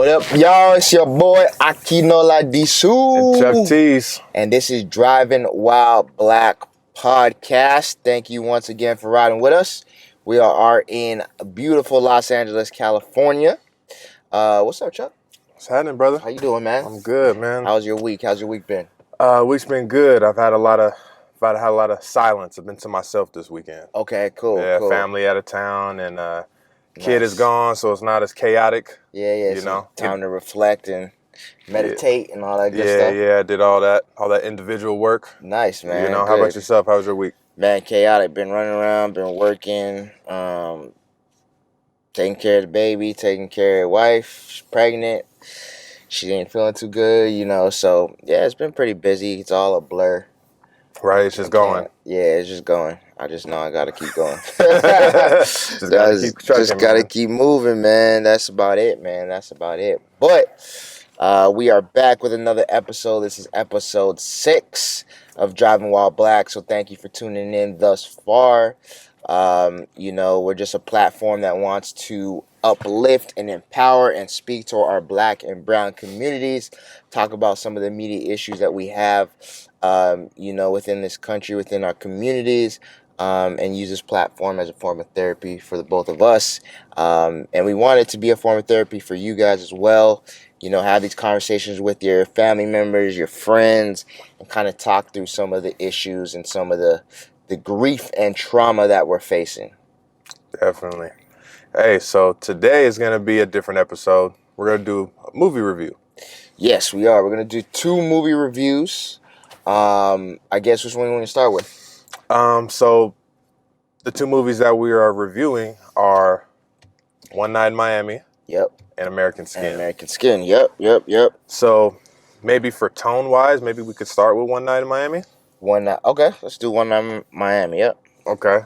What up, y'all? It's your boy Akinola Disu. And Chuck T's. And this is Driving While Black Podcast. Thank you once again for riding with us. We are in beautiful Los Angeles, California. What's up, Chuck? What's happening, brother? How you doing, man? I'm good, man. How's your week? How's your week been? Week's been good. I've had a lot of silence. I've been to myself this weekend. Okay, cool. Yeah, cool. family out of town, and kid is gone, so it's not as chaotic. Yeah. You know, time to reflect and meditate and all that good stuff. Yeah. I did all that individual work. Nice, man. You know, good. How about yourself? How was your week? Man, chaotic. Been running around, been working, taking care of the baby, taking care of the wife. She's pregnant. She ain't feeling too good, you know. So, yeah, it's been pretty busy. It's all a blur. Right, it's just going. Yeah, it's just going. I just know I got to keep going. just got to keep moving, man. That's about it, man. That's about it. But we are back with another episode. This is episode 6 of Driving While Black. So thank you for tuning in thus far. You know, we're just a platform that wants to uplift and empower and speak to our black and brown communities, talk about some of the immediate issues that we have, you know, within this country, within our communities, and use this platform as a form of therapy for the both of us. And we want it to be a form of therapy for you guys as well. You know, have these conversations with your family members, your friends, and kind of talk through some of the issues and some of the grief and trauma that we're facing. Definitely. Hey, so today is going to be a different episode. We're going to do a movie review. Yes, we are. We're going to do 2 movie reviews. I guess which one you want to start with? So the 2 movies that we are reviewing are One Night in Miami. Yep. And American Skin. Yep. So maybe for tone-wise, maybe we could start with One Night in Miami. Okay, let's do One Night in Miami. Yep. Okay.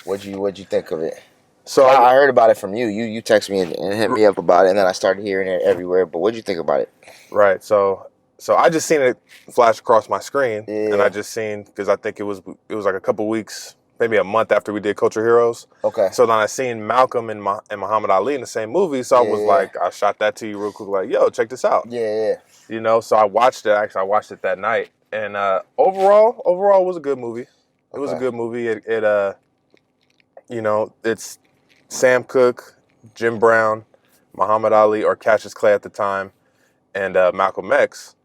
What'd you think of it? So I heard about it from you. You texted me and hit me up about it, and then I started hearing it everywhere. But what'd you think about it? Right. So I just seen it flash across my screen, and I just seen, because I think it was like a couple weeks, maybe a month after we did Culture Heroes. Okay. So then I seen Malcolm and Muhammad Ali in the same movie, so I was like, I shot that to you real quick, like, yo, check this out. Yeah. You know, so I watched it. Actually, I watched it that night, and overall, it was a good movie. It was a good movie. It you know, it's Sam Cooke, Jim Brown, Muhammad Ali, or Cassius Clay at the time, and Malcolm X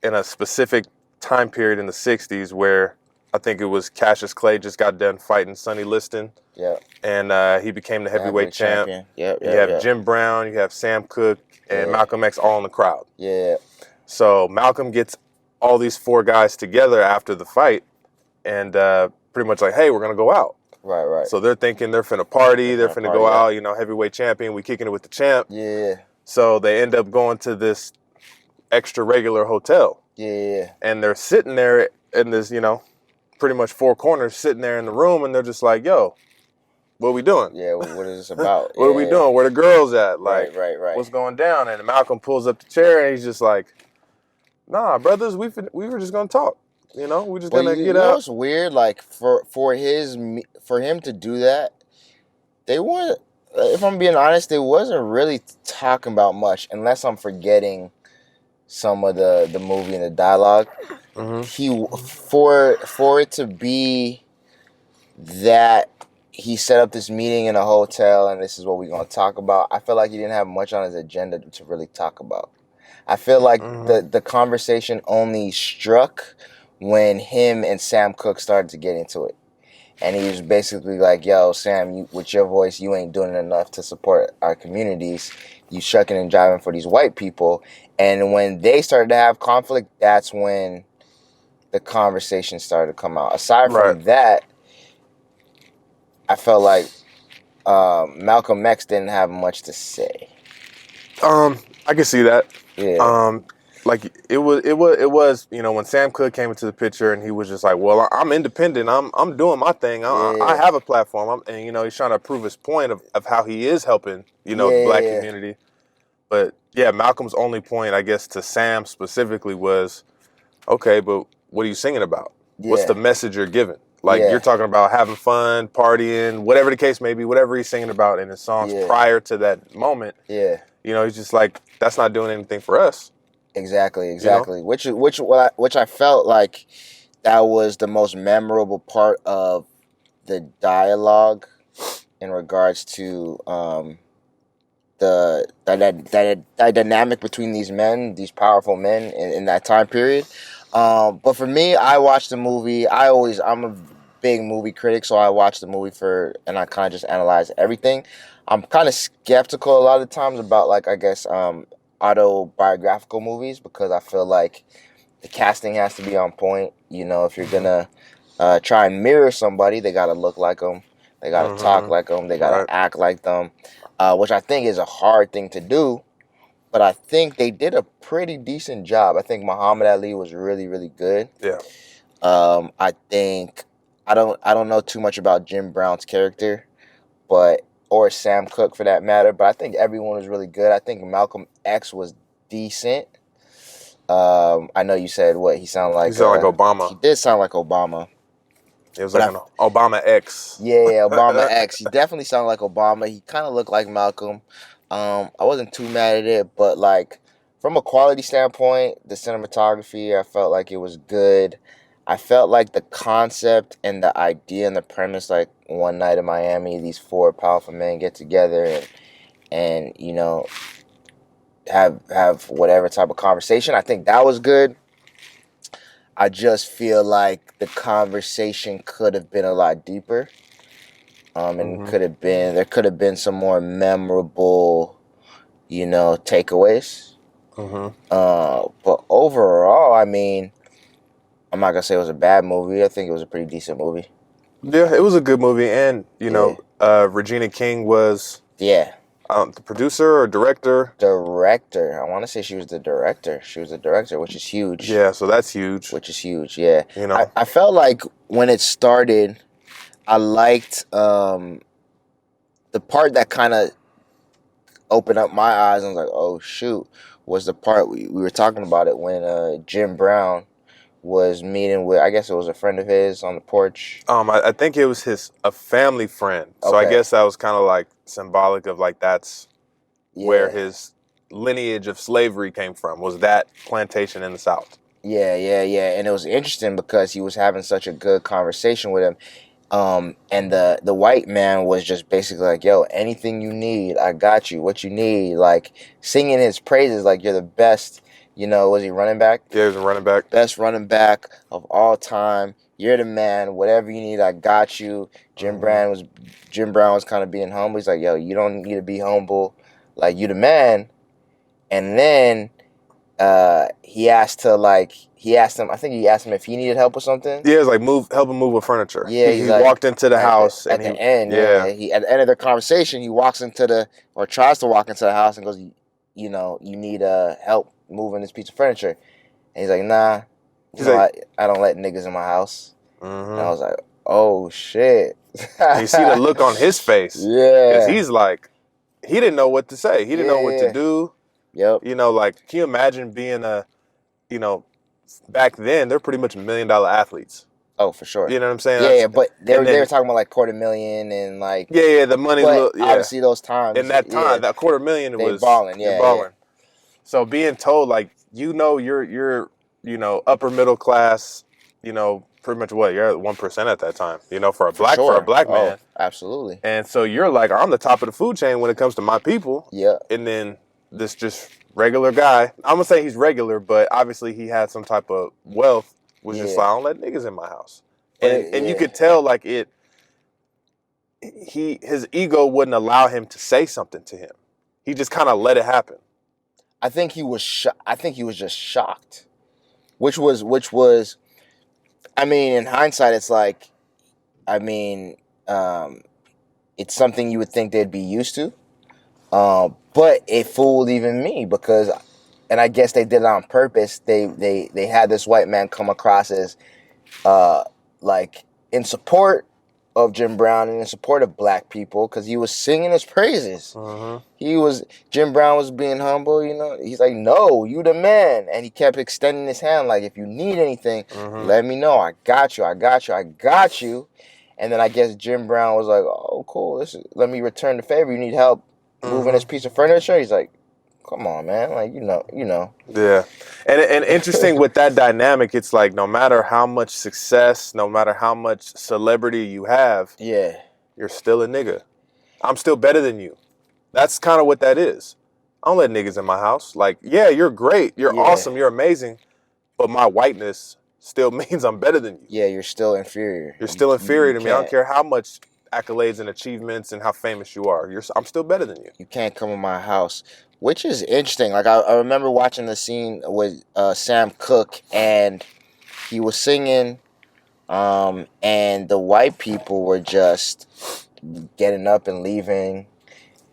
in a specific time period in the 60s where I think it was Cassius Clay just got done fighting Sonny Liston. Yeah. And he became the heavyweight champ. Yeah. You have Jim Brown, you have Sam Cooke, and Malcolm X all in the crowd. Yeah. So Malcolm gets all these 4 guys together after the fight and pretty much like, hey, we're going to go out. Right. So they're thinking they're finna party, they're finna go out, you know, heavyweight champion, we kicking it with the champ. Yeah. So they end up going to this extra regular hotel. Yeah. And they're sitting there in this, you know, pretty much 4 corners sitting there in the room, and they're just like, yo, what are we doing? Yeah, what is this about? What are we doing? Where the girls at? Like, right. What's going down? And Malcolm pulls up the chair, and he's just like, nah, brothers, we were just going to talk. You know, we're just going to get out. You know, it's weird, like, for him to do that, they weren't, if I'm being honest, they wasn't really talking about much, unless I'm forgetting some of the movie and the dialogue. Mm-hmm. For it to be that he set up this meeting in a hotel and this is what we're going to talk about, I feel like he didn't have much on his agenda to really talk about. I feel like the conversation only struck when him and Sam Cooke started to get into it. And he was basically like, yo, Sam, with your voice, you ain't doing enough to support our communities. You shucking and driving for these white people. And when they started to have conflict, that's when the conversation started to come out. Aside from that, I felt like Malcolm X didn't have much to say. I can see that. Yeah. Like it was, you know, when Sam Cooke came into the picture and he was just like, well, I'm independent. I'm doing my thing. I have a platform. And, you know, he's trying to prove his point of how he is helping, you know, the black community. But yeah, Malcolm's only point, I guess, to Sam specifically was, okay, but what are you singing about? Yeah. What's the message you're giving? Like you're talking about having fun, partying, whatever the case may be, whatever he's singing about in his songs prior to that moment. Yeah. He's just like, that's not doing anything for us. Exactly, You know? exactly. Which I felt like that was the most memorable part of the dialogue in regards to that dynamic between these men, these powerful men in that time period. But for me, I watched the movie. I'm a big movie critic, so I watch the movie and I kind of just analyze everything. I'm kind of skeptical a lot of times about, like, I guess, autobiographical movies, because I feel like the casting has to be on point. If you're gonna try and mirror somebody, they gotta look like them, they gotta talk like them, they gotta Right. act like them, which I think is a hard thing to do. But I think they did a pretty decent job. I think Muhammad Ali was really, really good. Yeah. I think I don't know too much about Jim Brown's character, or Sam Cooke for that matter. But I think everyone was really good. I think Malcolm X was decent. I know you said what he sounded like. He sounded like Obama. He did sound like Obama. It was like an Obama X. Yeah, Obama X. He definitely sounded like Obama. He kind of looked like Malcolm. I wasn't too mad at it, but like from a quality standpoint, the cinematography, I felt like it was good. I felt like the concept and the idea and the premise, like one night in Miami, these four powerful men get together and have whatever type of conversation. I think that was good. I just feel like the conversation could have been a lot deeper. And there could have been some more memorable, takeaways. But overall, I mean, I'm not gonna say it was a bad movie. I think it was a pretty decent movie. Yeah, it was a good movie, and Regina King was the producer or director. Director. I want to say she was the director. She was the director, which is huge. Yeah, so that's huge. Which is huge. Yeah. I felt like when it started, I liked the part that kind of opened up my eyes. And I was like, oh shoot, was the part we were talking about it when Jim Brown was meeting with, I guess it was a friend of his on the porch. I think it was a family friend. So I guess that was kind of like symbolic of like that's where his lineage of slavery came from, was that plantation in the South. Yeah. And it was interesting because he was having such a good conversation with him. And the white man was just basically like, yo, anything you need, I got you. What you need, like singing his praises, like you're the best. Was he running back? Yeah, he was a running back. Best running back of all time. You're the man. Whatever you need, I got you. Jim Brown was kind of being humble. He's like, yo, you don't need to be humble. Like, you the man. And then he asked him if he needed help with something. Yeah, it was like help him move with furniture. Yeah, he walked into the house at the end. Yeah, at the end of the conversation, he walks or tries to walk into the house and goes, you need help moving this piece of furniture. And he's like, nah. I don't let niggas in my house. And I was like, oh shit. You see the look on his face. Yeah. Because he's like, he didn't know what to say. He didn't know what to do. Yep. Like, can you imagine being back then, they're pretty much $1 million athletes. Oh, for sure. You know what I'm saying? Yeah, but they were talking about like $250,000 and like. Yeah, the money. Obviously, those times. In that time, that $250,000 was balling. Yeah, balling. Yeah. So being told like, you're upper middle class, pretty much you're at 1% at that time, for a black man. Absolutely. And so you're like, I'm the top of the food chain when it comes to my people. Yeah. And then this just regular guy, I'm gonna say he's regular, but obviously he had some type of wealth, was just like, I don't let niggas in my house. And you could tell like his ego wouldn't allow him to say something to him. He just kind of let it happen. I think he was just shocked, which was, I mean, in hindsight, it's like, I mean, it's something you would think they'd be used to, but it fooled even me because, and I guess they did it on purpose. They had this white man come across as, like in support of Jim Brown and in support of black people because he was singing his praises. Jim Brown was being humble, He's like, no, you the man. And he kept extending his hand like, if you need anything, let me know. I got you. And then I guess Jim Brown was like, oh, cool. Let me return the favor. You need help moving this piece of furniture? He's like, Come on, man. Like you know. Yeah, and interesting with that dynamic, it's like no matter how much success, no matter how much celebrity you have, Yeah. you're still a nigga. I'm still better than you. That's kind of what that is. I don't let niggas in my house. Like, yeah, you're great, you're Yeah. awesome, you're amazing, but my whiteness still means I'm better than you. Yeah, you're still inferior. You're still inferior You to me. I don't can't care how much accolades and achievements and how famous you are. I'm still better than you. you can't come in my house, which is interesting. Like I remember watching the scene with Sam Cooke, and he was singing, and the white people were just getting up and leaving,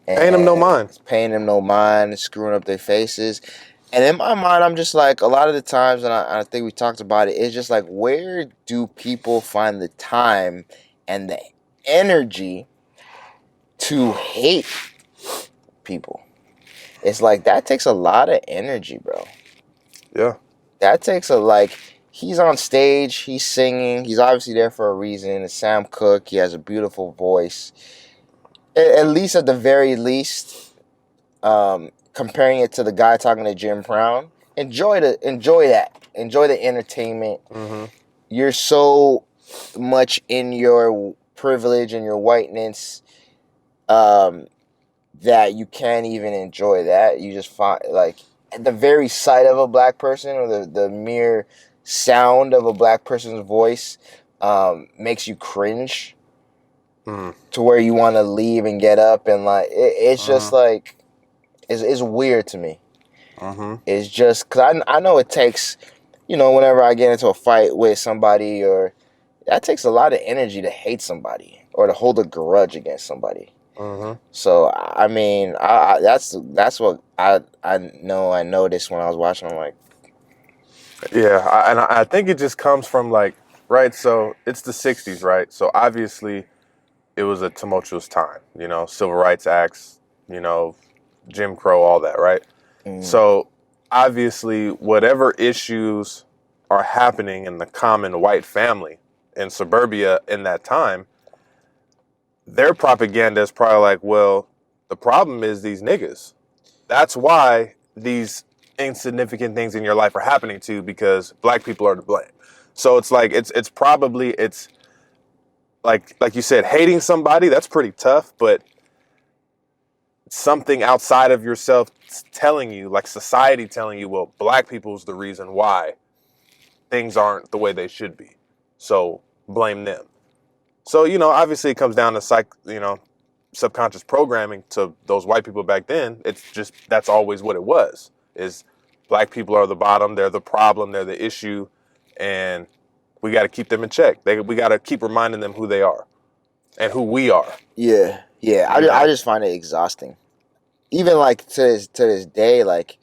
Paying them no and mind. paying them no mind, screwing up their faces. And in my mind, I'm just like, a lot of the times, and I think we talked about it, it's just like, where do people find the time and the energy to hate people? It's like, that takes a lot of energy, bro. Yeah. That takes like, he's on stage, he's singing, he's obviously there for a reason. It's Sam Cooke, he has a beautiful voice. At least, at the very least, comparing it to the guy talking to Jim Brown, enjoy that, enjoy the entertainment. Mm-hmm. You're so much in your privilege and your whiteness, that you can't even enjoy that. You just find, like, the very sight of a black person, or the mere sound of a black person's voice, makes you cringe, to where you want to leave and get up, and like it's just like, it's weird to me. It's just because I know it takes, whenever I get into a fight with somebody, or that takes a lot of energy to hate somebody or to hold a grudge against somebody. So I mean, that's what I know. I noticed when I was watching. I'm like, Yeah, and I think it just comes from like, right, so it's the 60s, right? So obviously it was a tumultuous time, civil rights acts, Jim Crow, all that, right? So obviously whatever issues are happening in the common white family in suburbia in that time, their propaganda is probably like, well, the problem is these niggas. That's why these insignificant things in your life are happening to you, because black people are to blame. So it's like it's probably it's like you said, hating somebody, that's pretty tough, but something outside of yourself telling you, like society telling you, well, black people is the reason why things aren't the way they should be. So blame them. So, obviously it comes down to subconscious programming to those white people back then. It's just, that's always what it was, is black people are the bottom, they're the problem, they're the issue, and we got to keep them in check. We got to keep reminding them who they are and who we are. yeah. I just find it exhausting. Even like to this day, like,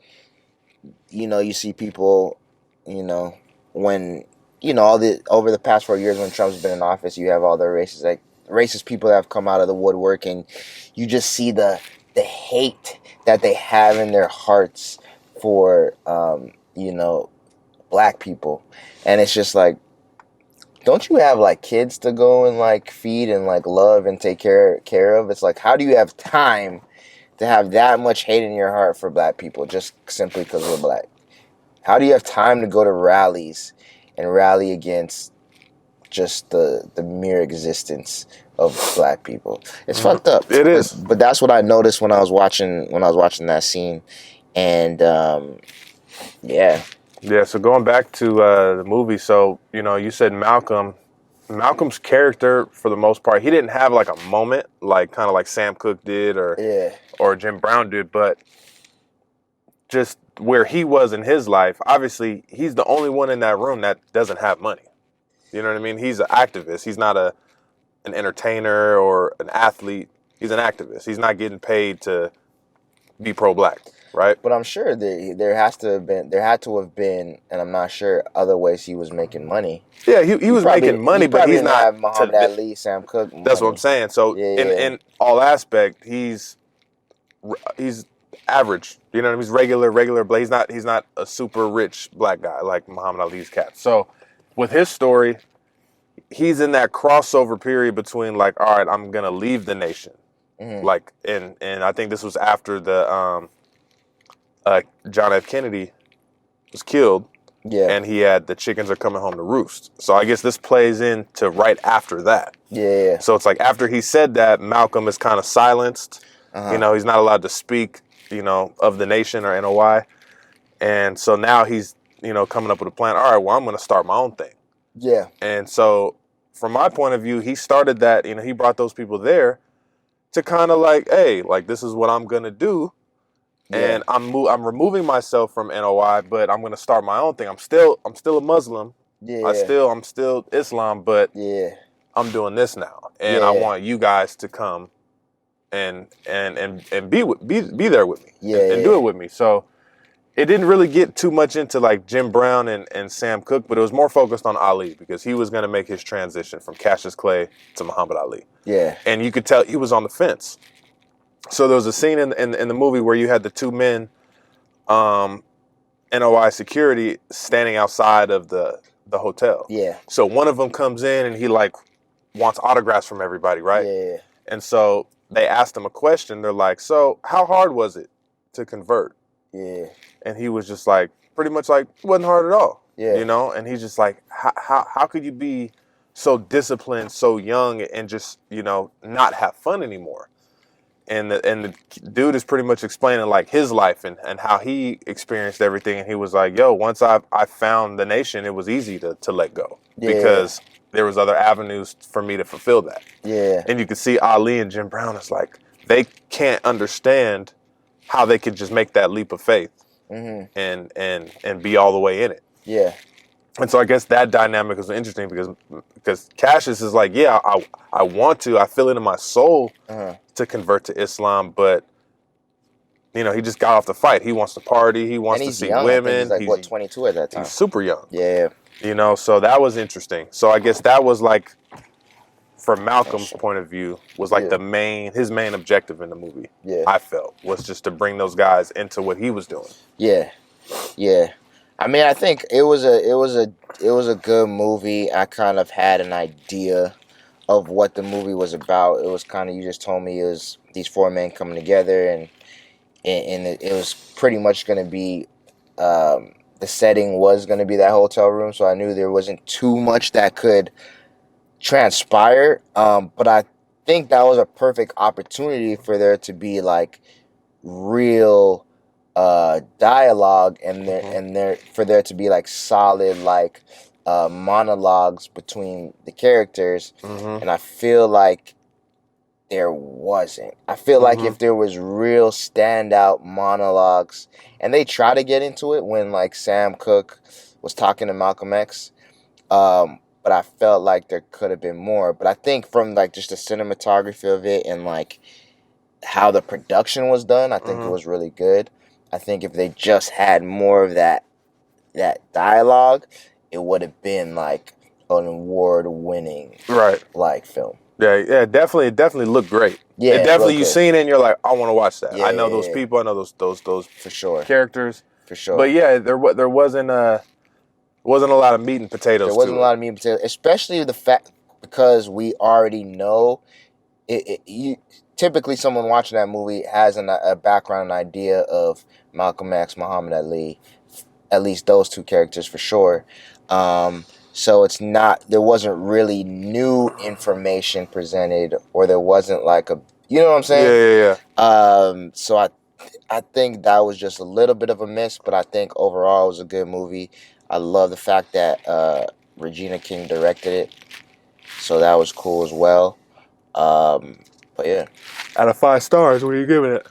you see people, when, all the over the past 4 years when Trump's been in office, you have all the racist people that have come out of the woodwork, and you just see the hate that they have in their hearts for, black people. And it's just like, don't you have like kids to go and like feed and like love and take care of? It's like, how do you have time to have that much hate in your heart for black people just simply because we're black? How do you have time to go to rallies and rally against just the mere existence of black people? It's fucked up. It is. But that's what I noticed when I was watching that scene. And yeah. Yeah, so going back to the movie, so, you said Malcolm's character, for the most part, he didn't have like a moment, like kind of like Sam Cooke did or Jim Brown did, but just where he was in his life, obviously he's the only one in that room that doesn't have money. You know what I mean? He's an activist. He's not an entertainer or an athlete. He's an activist. He's not getting paid to be pro-black, right? But I'm sure there had to have been, and I'm not sure, other ways he was making money. Yeah, he was making money, but he's not have Muhammad Ali, Sam Cooke money. That's what I'm saying. So in all aspect, he's average. You know what I mean? He's regular, but he's not a super rich black guy like Muhammad Ali's cat. So with his story, he's in that crossover period between like, all right, I'm gonna leave the nation. Like, and I think this was after the John F. Kennedy was killed, Yeah. and he had the chickens are coming home to roost. So I guess this plays into right after that. Yeah. So it's like after he said that, Malcolm is kind of silenced. Uh-huh. He's not allowed to speak, of the nation or NOI. And so now he's, coming up with a plan. All right, well, I'm going to start my own thing. Yeah. And so from my point of view, he started that, he brought those people there to kind of like, hey, like this is what I'm going to do. Yeah. And I'm removing myself from NOI, but I'm going to start my own thing. I'm still a Muslim. Yeah. I'm still Islam, but Yeah. I'm doing this now. And I want you guys to come and be there with me and do it with me. So it didn't really get too much into like Jim Brown and Sam Cooke, but it was more focused on Ali because he was going to make his transition from Cassius Clay to Muhammad Ali. Yeah. And you could tell he was on the fence. So there was a scene in the movie where you had the two men, NOI security, standing outside of the hotel. Yeah. So one of them comes in and he like wants autographs from everybody, right? Yeah. And so they asked him a question. They're like, so how hard was it to convert? Yeah. And he was just like, pretty much like, it wasn't hard at all. Yeah. And he's just like, how could you be so disciplined, so young, and just, not have fun anymore? And the dude is pretty much explaining like his life and how he experienced everything. And he was like, yo, once I found the nation, it was easy to let go because there was other avenues for me to fulfill that. Yeah. And you could see Ali and Jim Brown is like, they can't understand how they could just make that leap of faith and be all the way in it. Yeah. And so I guess that dynamic is interesting because Cassius is like, yeah, I want to. I feel it in my soul to convert to Islam, but he just got off the fight. He wants to party. He wants to see young. women. I think he's like 22 at that time. He's super young. Yeah. So that was interesting. So I guess that was like, from Malcolm's point of view, was like his main objective in the movie. Yeah. I felt was just to bring those guys into what he was doing. Yeah. Yeah. I mean, I think it was a good movie. I kind of had an idea of what the movie was about. It was kind of, you just told me it was these four men coming together, and it was pretty much going to be the setting was going to be that hotel room. So I knew there wasn't too much that could transpire. But I think that was a perfect opportunity for there to be like real dialogue and for there to be like solid like monologues between the characters, and I feel like there wasn't. I feel like if there was real standout monologues, and they try to get into it when like Sam Cooke was talking to Malcolm X, but I felt like there could have been more. But I think from like just the cinematography of it and like how the production was done, I think it was really good. I think if they just had more of that dialogue, it would have been like an award-winning like film. Yeah, it definitely looked great. Yeah, it definitely, you seen it and you're like, I want to watch that. Yeah, I know those people. I know those for sure characters. For sure. But yeah, there wasn't a lot of meat and potatoes. There wasn't a lot of meat and potatoes, especially the fact because we already know you typically someone watching that movie has a background, an idea of Malcolm X, Muhammad Ali, at least those two characters for sure. So there wasn't really new information presented, or there wasn't like you know what I'm saying? Yeah. So I think that was just a little bit of a miss, but I think overall it was a good movie. I love the fact that Regina King directed it, so that was cool as well. But yeah. Out of 5 stars, what are you giving it?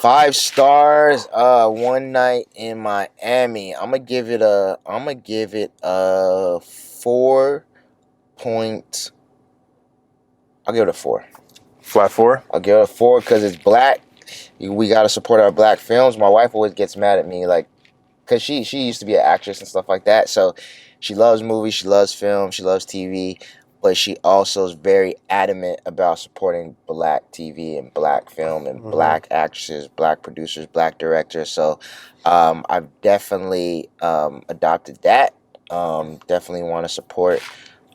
5 stars. One Night in Miami. I'm gonna give it a 4 point. I'll give it a 4. Flat 4? I'll give it a 4 because it's black. We gotta support our black films. My wife always gets mad at me, like, cause she used to be an actress and stuff like that. So she loves movies, she loves film, she loves TV. But she also is very adamant about supporting black TV and black film and black actresses, black producers, black directors. So I've definitely adopted that. Definitely want to support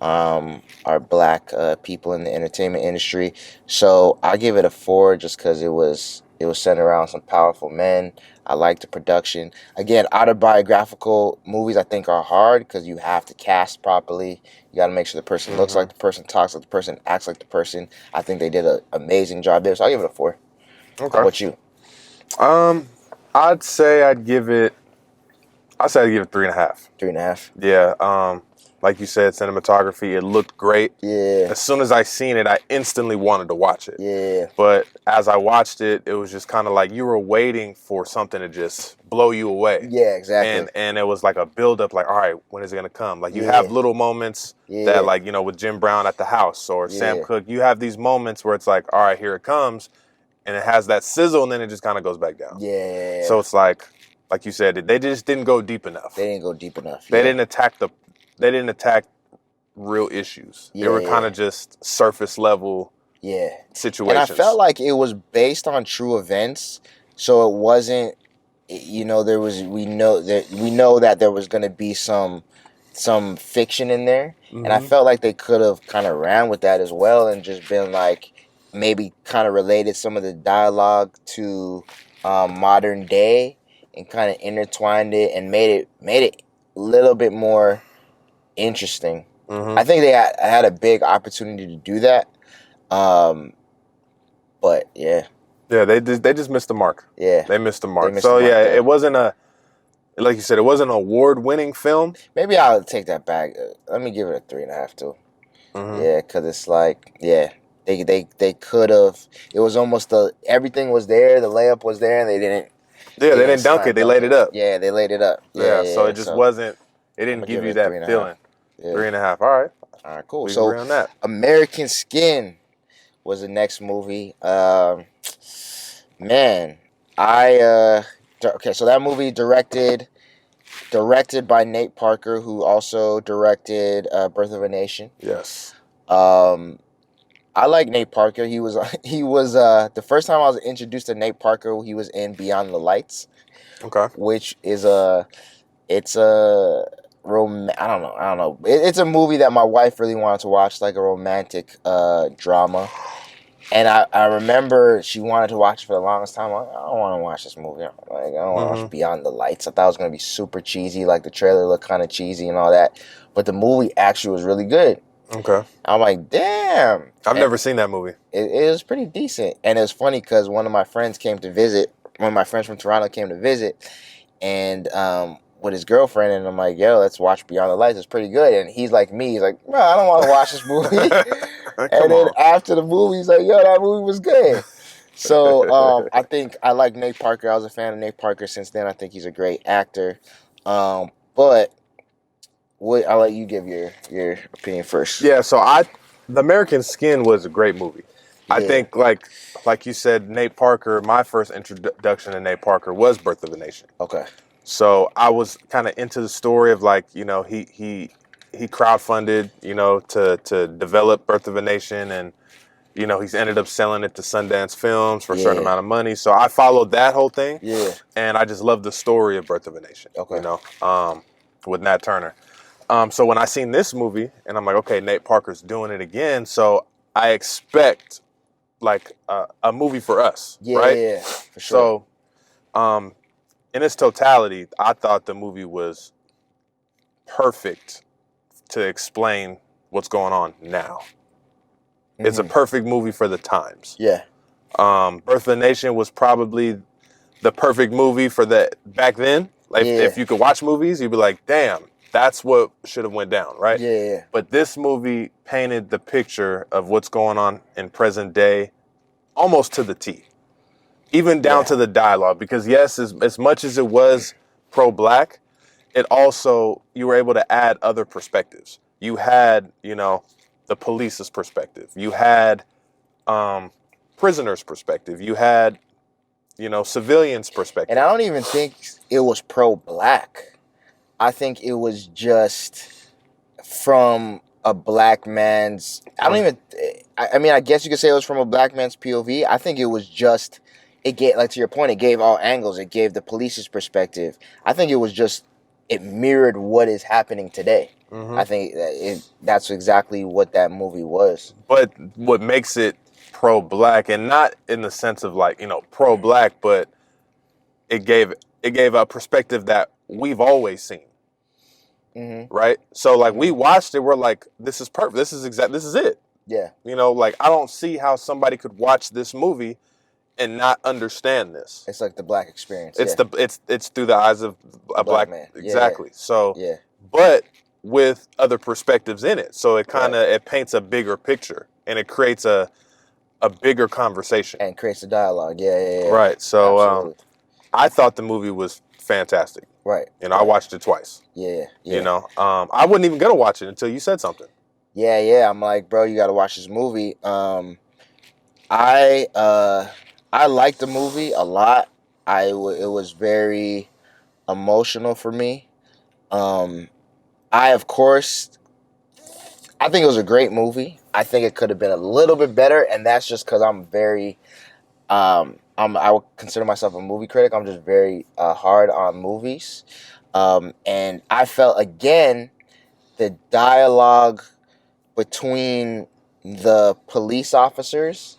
our black people in the entertainment industry. So I give it a 4 just because it was It was centered around some powerful men. I like the production. Again, autobiographical movies I think are hard because you have to cast properly. You got to make sure the person looks like the person, talks like the person, acts like the person. I think they did an amazing job there, so I'll give it a 4. Okay. How about you? I'd say I'd give it 3.5. 3.5. Yeah. Like you said, cinematography, it looked great. Yeah. As soon as I seen it, I instantly wanted to watch it. Yeah. But as I watched it, it was just kind of like you were waiting for something to just blow you away. Yeah, exactly. And it was like a buildup, like, all right, when is it gonna come? Like you Yeah. have little moments Yeah. that, like, you know, with Jim Brown at the house or Sam Yeah. Cooke, you have these moments where it's like, all right, here it comes, and it has that sizzle, and then it just kind of goes back down. Yeah. So it's like you said, they just didn't go deep enough. They didn't go deep enough. They didn't attack real issues. Yeah, they were kind of just surface level situations. And I felt like it was based on true events, so it wasn't. You know, we know that there was going to be some fiction in there, and I felt like they could have kind of ran with that as well and just been like maybe kind of related some of the dialogue to modern day and kind of intertwined it and made it a little bit more interesting. I think they had a big opportunity to do that, but yeah, they just missed the mark. Yeah, they missed the mark. They missed so the mark there. It wasn't like you said, it wasn't an award-winning film. Maybe I'll take that back. Let me give it a 3.5 too. Yeah, because it's like they could have. It was almost everything was there. The layup was there, and they didn't. Yeah, they didn't dunk it. They laid it up. Yeah, they laid it up. Yeah, so it just wasn't. It didn't give you that feeling. 3.5. All right. All right, cool. We So agree on that. American Skin was the next movie. Man, okay. So that movie directed by Nate Parker, who also directed Birth of a Nation. Yes. I like Nate Parker. He was the first time I was introduced to Nate Parker. He was in Beyond the Lights. Okay. Which is it's a I don't know. It's a movie that my wife really wanted to watch, like a romantic drama. And I remember she wanted to watch it for the longest time. I don't want to watch this movie. I don't want to watch Beyond the Lights. I thought it was going to be super cheesy. Like the trailer looked kind of cheesy and all that. But the movie actually was really good. Okay. I'm like, damn. I've never seen that movie. It was pretty decent. And it was funny because one of my friends came to visit. One of my friends from Toronto came to visit. And with his girlfriend, and I'm like, yo, let's watch Beyond the Lights. It's pretty good. And he's like me. He's like, no, I don't want to watch this movie. And then after the movie, he's like, yo, that movie was good. So I think I like Nate Parker. I was a fan of Nate Parker since then. I think he's a great actor. But I'll let you give your opinion first. Yeah, so The American Skin was a great movie. Yeah. I think like you said, Nate Parker, my first introduction to Nate Parker was Birth of a Nation. Okay. So I was kind of into the story of, like, you know, he crowdfunded, you know, to develop Birth of a Nation, and, you know, he's ended up selling it to Sundance Films for a certain amount of money. So I followed that whole thing. Yeah. And I just love the story of Birth of a Nation. Okay. You know, with Nat Turner. So when I seen this movie, and I'm like, okay, Nate Parker's doing it again, so I expect like a movie for us, right? Yeah, for sure. So, in its totality, I thought the movie was perfect to explain what's going on now. It's a perfect movie for the times. Yeah. Birth of a Nation was probably the perfect movie for that back then. Like, if you could watch movies, you'd be like, damn, that's what should have went down, right? Yeah. But this movie painted the picture of what's going on in present day almost to the T. Even down to the dialogue, because yes, as much as it was pro-black, it also, you were able to add other perspectives. You had, you know, the police's perspective. You had prisoners' perspective. You had, you know, civilians' perspective. And I don't even think it was pro-black. I think it was just from a black man's, I mean, I guess you could say it was from a black man's POV. I think it was just, it gave, like to your point, it gave all angles. It gave the police's perspective. I think it was just, it mirrored what is happening today. I think that's exactly what that movie was. But what makes it pro-black, and not in the sense of like, pro-black, but it gave a perspective that we've always seen. Right? So like we watched it, we're like, this is perfect. This is it. Yeah. Like I don't see how somebody could watch this movie and not understand this. It's like the black experience. It's it's through the eyes of a black man. Exactly. Yeah. So yeah. But with other perspectives in it. So it kind of it paints a bigger picture and it creates a bigger conversation. And creates a dialogue. Yeah. Right. So I thought the movie was fantastic. Right. I watched it twice. Yeah. I wasn't even gonna watch it until you said something. Yeah. I'm like, bro, you got to watch this movie. I liked the movie a lot. It was very emotional for me. I think it was a great movie. I think it could have been a little bit better, and that's just because I'm very, I would consider myself a movie critic. I'm just very hard on movies, and I felt again the dialogue between the police officers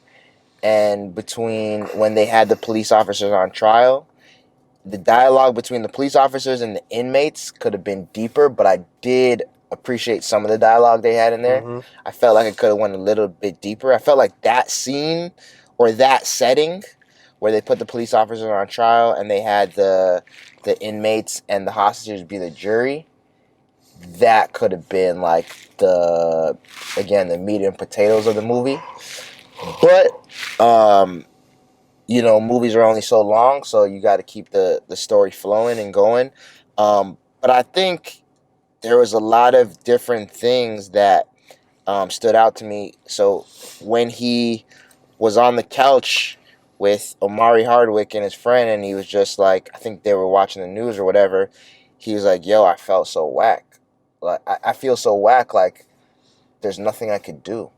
and between when they had the police officers on trial. The dialogue between the police officers and the inmates could have been deeper, but I did appreciate some of the dialogue they had in there. I felt like it could have went a little bit deeper. I felt like that scene or that setting where they put the police officers on trial and they had the inmates and the hostages be the jury, that could have been like the meat and potatoes of the movie. But movies are only so long, so you got to keep the story flowing and going. But I think there was a lot of different things that stood out to me. So when he was on the couch with Omari Hardwick and his friend, and he was just like, I think they were watching the news or whatever, he was like, yo, I felt so whack. Like, I feel so whack, like, there's nothing I could do.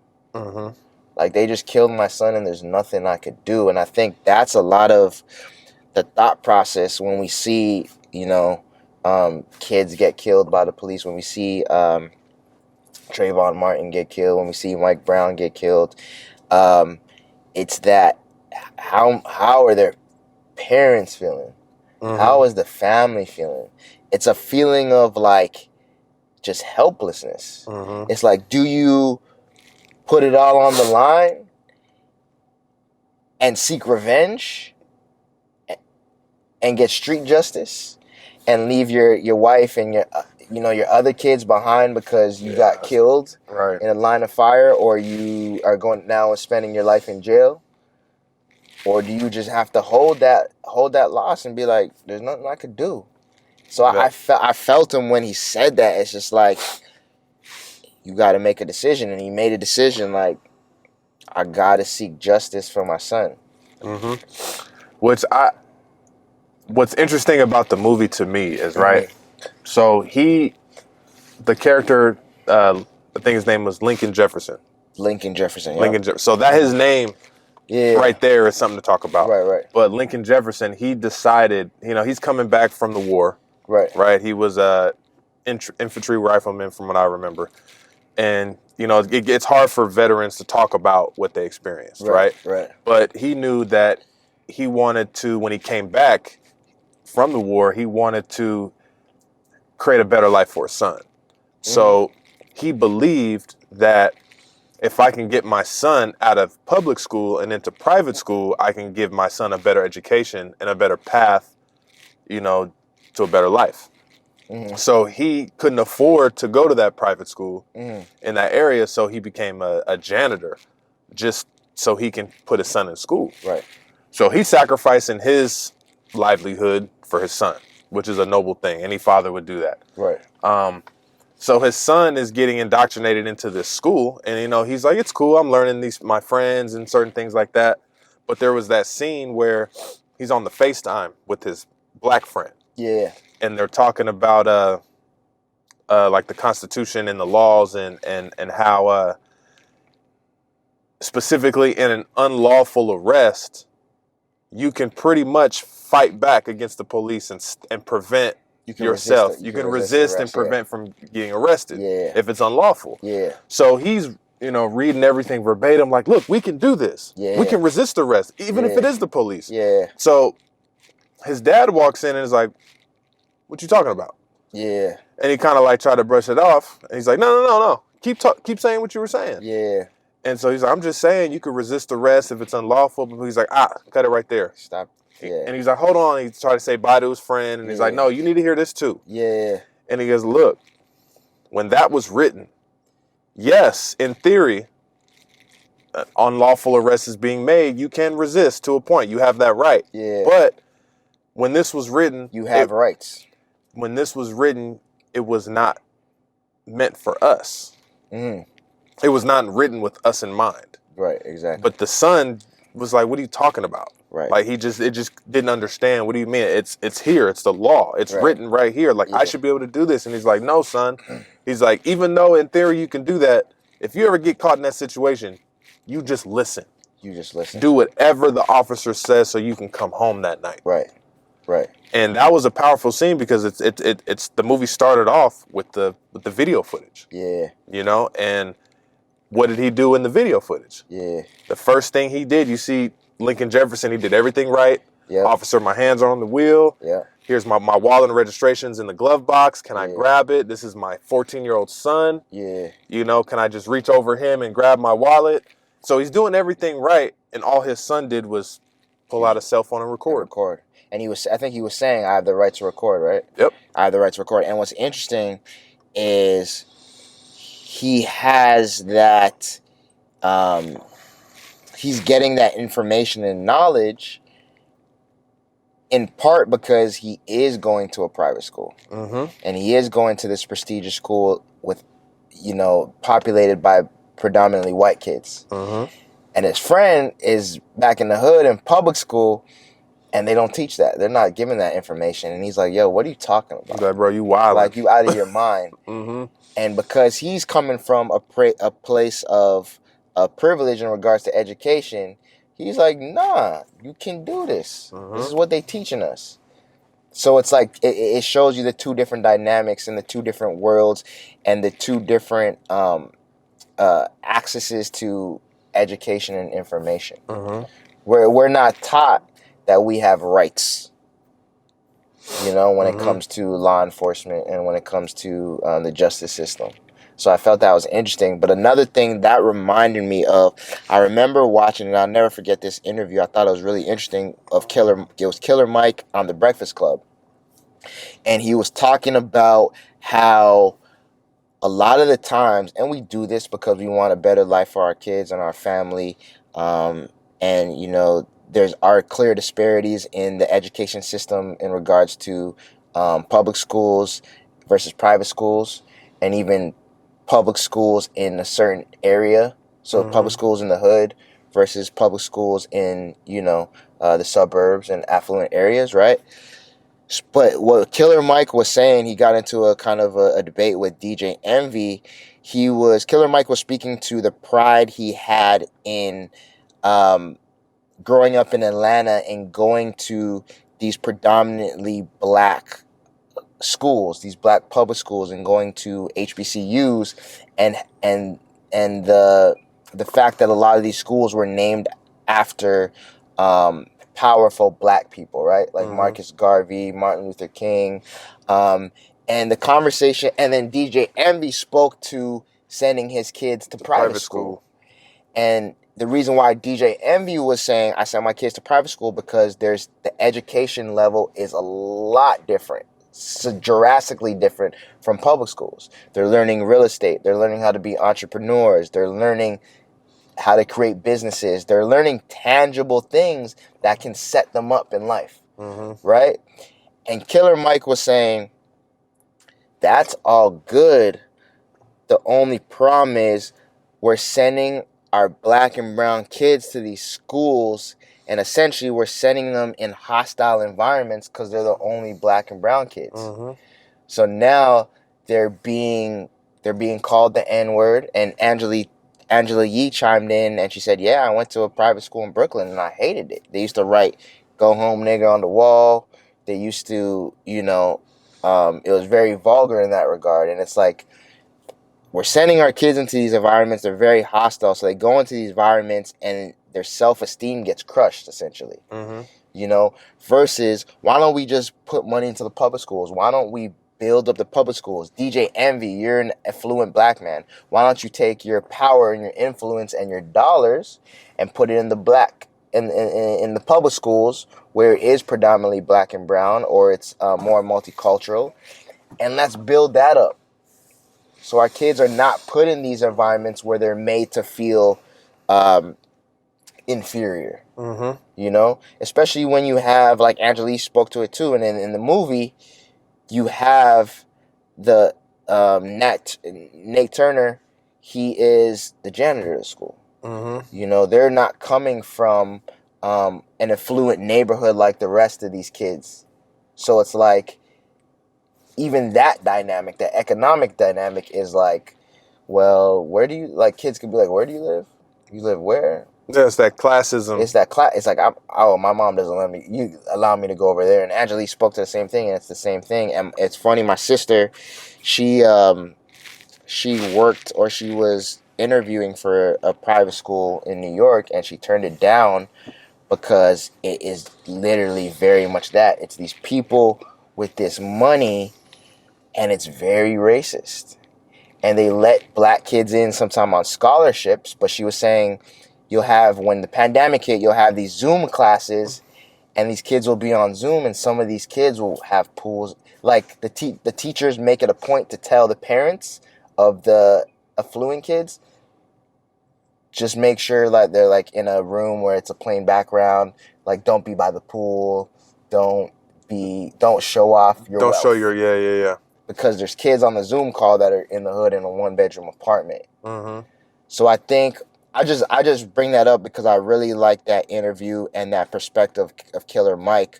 Like, they just killed my son and there's nothing I could do. And I think that's a lot of the thought process when we see, kids get killed by the police, when we see Trayvon Martin get killed, when we see Mike Brown get killed. It's that, how are their parents feeling? How is the family feeling? It's a feeling of, like, just helplessness. It's like, do you put it all on the line and seek revenge and get street justice and leave your wife and your other kids behind because you got killed in a line of fire, or you are going now and spending your life in jail? Or do you just have to hold that loss and be like, there's nothing I could do? So I felt him when he said that. It's just like, you got to make a decision. And he made a decision, like, I got to seek justice for my son. What's interesting about the movie to me is, right, so the character, I think his name was Lincoln Jefferson. Lincoln Jefferson, yeah. Lincoln Jefferson. So that his name right there is something to talk about. Right. But Lincoln Jefferson, he decided, he's coming back from the war. Right. He was a infantry rifleman from what I remember. And, it's hard for veterans to talk about what they experienced, right? But he knew that he wanted to, when he came back from the war, he wanted to create a better life for his son. So he believed that if I can get my son out of public school and into private school, I can give my son a better education and a better path, to a better life. So he couldn't afford to go to that private school in that area, so he became a janitor just so he can put his son in school. So he's sacrificing his livelihood for his son, which is a noble thing. Any father would do that. So his son is getting indoctrinated into this school, and he's like, it's cool, I'm learning my friends and certain things like that. But there was that scene where he's on the FaceTime with his black friend. And they're talking about like the Constitution and the laws and how specifically in an unlawful arrest, you can pretty much fight back against the police and prevent yourself. You can resist and prevent from getting arrested if it's unlawful. So he's reading everything verbatim. Like, look, we can do this. Yeah. We can resist arrest, even if it is the police. Yeah. So his dad walks in and is like, what you talking about? Yeah. And he kind of like tried to brush it off. And he's like, no. Keep saying what you were saying. Yeah. And so he's like, I'm just saying you could resist arrest if it's unlawful. But he's like, cut it right there. Stop. Yeah. And he's like, hold on. He tried to say bye to his friend. And he's like, no, you need to hear this too. Yeah. And he goes, look, when that was written, yes, in theory, unlawful arrest is being made. You can resist to a point. You have that right. Yeah. But when this was written, you have rights. When this was written, it was not meant for us. Mm. It was not written with us in mind. Right, exactly. But the son was like, what are you talking about? Right. Like it just didn't understand. What do you mean? It's here. It's the law. It's written right here. Like, I should be able to do this. And he's like, no, son. He's like, even though in theory you can do that, if you ever get caught in that situation, you just listen. You just listen. Do whatever the officer says so you can come home that night. Right. Right. And that was a powerful scene because it's the movie started off with the video footage. Yeah. And what did he do in the video footage? Yeah. The first thing he did, you see Lincoln Jefferson, he did everything right. Yeah. Officer, my hands are on the wheel. Yeah. Here's my wallet and registration's in the glove box. Can I grab it? This is my 14-year-old son. Yeah. Can I just reach over him and grab my wallet? So he's doing everything right, and all his son did was pull out a cell phone and record. And I think he was saying, I have the right to record, right? Yep. I have the right to record. And what's interesting is he has that, he's getting that information and knowledge in part because he is going to a private school. Mm-hmm. And he is going to this prestigious school with, populated by predominantly white kids. Mm-hmm. And his friend is back in the hood in public school, and they don't teach that. They're not giving that information. And he's like, yo, what are you talking about? He's like, bro, you wild. Like, you out of your mind. Mm-hmm. And because he's coming from a place of privilege in regards to education, he's like, nah, you can do this. Mm-hmm. This is what they teaching us. So it's like, it shows you the two different dynamics and the two different worlds and the two different accesses to education and information. Mm-hmm. We're not taught that we have rights, when it comes to law enforcement and when it comes to the justice system. So I felt that was interesting. But another thing that reminded me of, I remember watching, and I'll never forget this interview. I thought it was really interesting it was Killer Mike on The Breakfast Club. And he was talking about how a lot of the times, and we do this because we want a better life for our kids and our family, there's our clear disparities in the education system in regards to public schools versus private schools, and even public schools in a certain area. So public schools in the hood versus public schools in, the suburbs and affluent areas, right? But what Killer Mike was saying, he got into a kind of a debate with DJ Envy. Killer Mike was speaking to the pride he had in growing up in Atlanta and going to these predominantly black schools, these black public schools, and going to HBCUs, and the fact that a lot of these schools were named after powerful black people, right? Like Marcus Garvey, Martin Luther King, and the conversation. And then DJ Envy spoke to sending his kids to private school. And the reason why DJ Envy was saying, I sent my kids to private school because the education level is a lot different. So drastically different from public schools. They're learning real estate. They're learning how to be entrepreneurs. They're learning how to create businesses. They're learning tangible things that can set them up in life, right? And Killer Mike was saying, that's all good. The only problem is we're sending our black and brown kids to these schools, and essentially we're sending them in hostile environments because they're the only black and brown kids. So now they're being called the N-word. And Angela Yee chimed in and she said, yeah, I went to a private school in Brooklyn and I hated it. They used to write "Go home, nigga" on the wall. They used to, it was very vulgar in that regard. And it's like, we're sending our kids into these environments. They're very hostile, so they go into these environments and their self-esteem gets crushed, essentially. Mm-hmm. You know, versus why don't we just put money into the public schools? Why don't we build up the public schools? DJ Envy, you're an affluent black man. Why don't you take your power and your influence and your dollars and put it in the black in the public schools where it is predominantly black and brown, or it's more multicultural, and let's build that up. So our kids are not put in these environments where they're made to feel inferior. Mm-hmm. You know, especially when you have, like Angelique spoke to it too, and in the movie, you have the Nate Turner. He is the janitor of the school. Mm-hmm. You know, they're not coming from an affluent neighborhood like the rest of these kids. So it's like, even that dynamic, the economic dynamic, is like, well, where do you, like, kids could be like, where do you live? You live where? Yeah, it's that classism. It's that class. It's like, my mom doesn't let me. You allow me to go over there. And Angelique spoke to the same thing, and it's the same thing. And it's funny. My sister, she worked, or she was interviewing for a private school in New York, and she turned it down because it is literally very much that. It's these people with this money, and it's very racist. And they let black kids in sometime on scholarships, but she was saying, you'll have, when the pandemic hit, you'll have these Zoom classes, and these kids will be on Zoom, and some of these kids will have pools. Like, the teachers make it a point to tell the parents of the affluent kids, just make sure that they're, like, in a room where it's a plain background. Like, don't be by the pool. Don't show off your Don't wealth. show your, yeah. Because there's kids on the Zoom call that are in the hood in a 1-bedroom apartment. Mm-hmm. So I think I just bring that up because I really like that interview and that perspective of Killer Mike.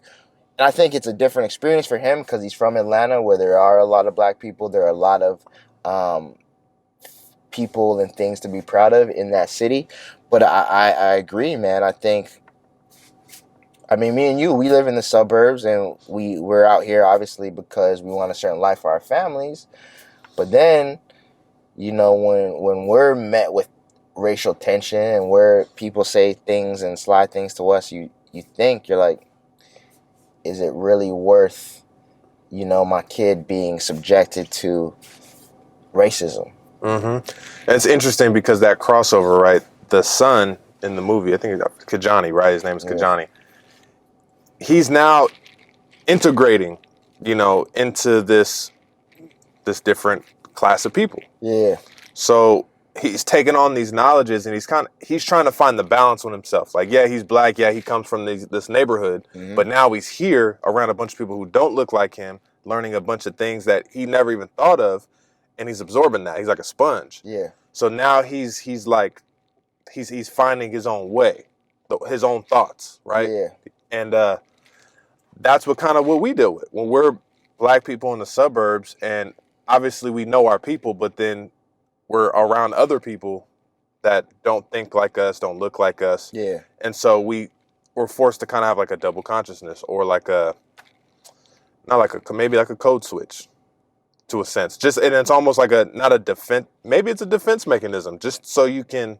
And I think it's a different experience for him because he's from Atlanta, where there are a lot of black people. There are a lot of people and things to be proud of in that city. But I agree, man. I mean, me and you, we live in the suburbs, and we're out here obviously because we want a certain life for our families. But then, you know, when we're met with racial tension and where people say things and slide things to us, you think, you're like, is it really worth, you know, my kid being subjected to racism? Mm-hmm. It's interesting because that crossover, right? The son in the movie, I think it's Kajani, right? His name is Kajani. He's now integrating, you know, into this different class of people. Yeah. So he's taking on these knowledges, and he's trying to find the balance with himself. Like, yeah, he's black. Yeah, he comes from this neighborhood, but now he's here around a bunch of people who don't look like him, learning a bunch of things that he never even thought of, and he's absorbing that. He's like a sponge. Yeah. So now he's finding his own way, his own thoughts, right? Yeah. And that's what we deal with when we're black people in the suburbs, and obviously we know our people, but then we're around other people that don't think like us, don't look like us. Yeah. And so we're forced to kind of have like a double consciousness, or maybe like a code switch to a sense. And it's almost like not a defense, maybe it's a defense mechanism, just so you can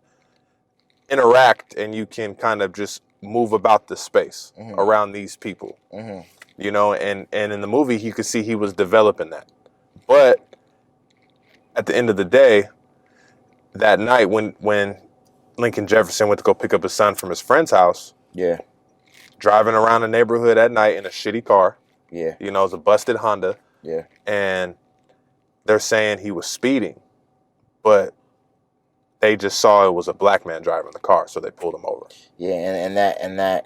interact and you can kind of just move about the space around these people. Mm-hmm. You know, and in the movie you could see he was developing that. But at the end of the day, that night when Lincoln Jefferson went to go pick up his son from his friend's house, driving around the neighborhood at night in a shitty car, you know, it's a busted Honda, and they're saying he was speeding, but they just saw it was a black man driving the car, so they pulled him over. The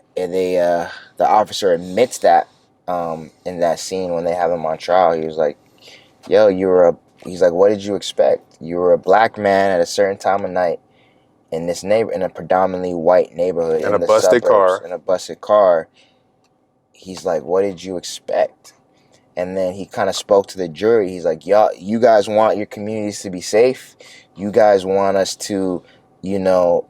officer admits that in that scene when they have him on trial. He was like, yo, he's like, what did you expect? You were a black man at a certain time of night in a predominantly white neighborhood in a busted car. He's like, what did you expect? And then he kind of spoke to the jury. He's like, you guys want your communities to be safe. You guys want us to, you know,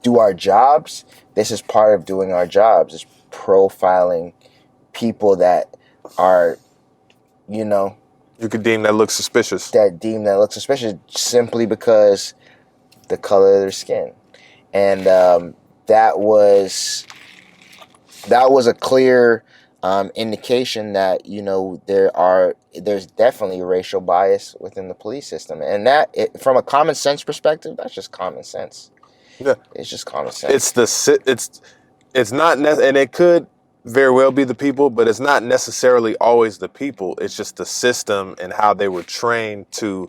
do our jobs. This is part of doing our jobs. It's profiling people that are, you know, You could deem that looks suspicious. that looks suspicious simply because the color of their skin, and that was a clear indication that there's definitely racial bias within the police system, and from a common sense perspective, that's just common sense. Yeah, it's just common sense. It's not and it could very well be the people, but it's not necessarily always the people. It's just the system and how they were trained to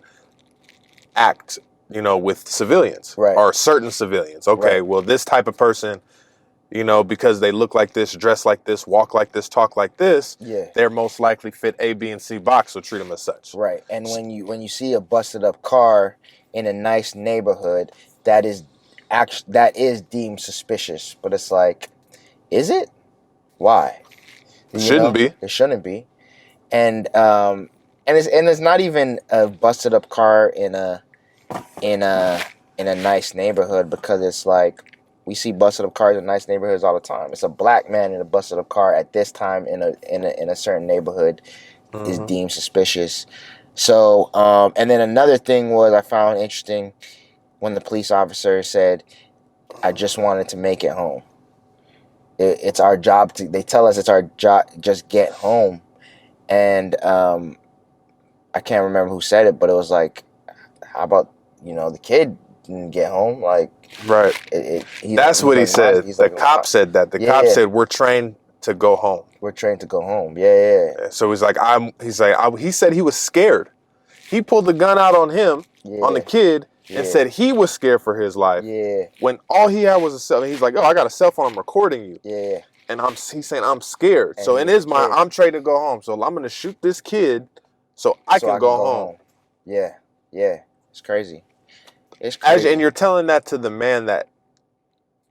act, with civilians, right, or certain civilians. Okay, right. well, this type of person, because they look like this, dress like this, walk like this, talk like this, Yeah. they're most likely fit A, B, and C box, so treat them as such. Right. And when you see a busted up car in a nice neighborhood, that is deemed suspicious. But it's like, is it? Why? It shouldn't be. It shouldn't be. And it's not even a busted up car in a nice neighborhood, because it's like, we see busted up cars in nice neighborhoods all the time. It's a black man in a busted up car at this time in a certain neighborhood is deemed suspicious. So, and then another thing was, I found interesting when the police officer said, "I just wanted to make it home. It's our job to." They tell us it's our job, just get home. And I can't remember who said it, but it was like, how about the kid didn't get home? Like, right. That's what he said. The cop said that. The cop said, "We're trained to go home. We're trained to go home." Yeah. So he's like, he said he was scared. He pulled the gun out on him, on the kid, and said he was scared for his life. Yeah. When all he had was a cell. He's like, "Oh, I got a cell phone. I'm recording you." Yeah. And he's saying, "I'm scared." And so in his mind, I'm trained to go home. So I'm gonna shoot this kid so I can go home. Yeah. It's crazy. It's crazy. And you're telling that to the man that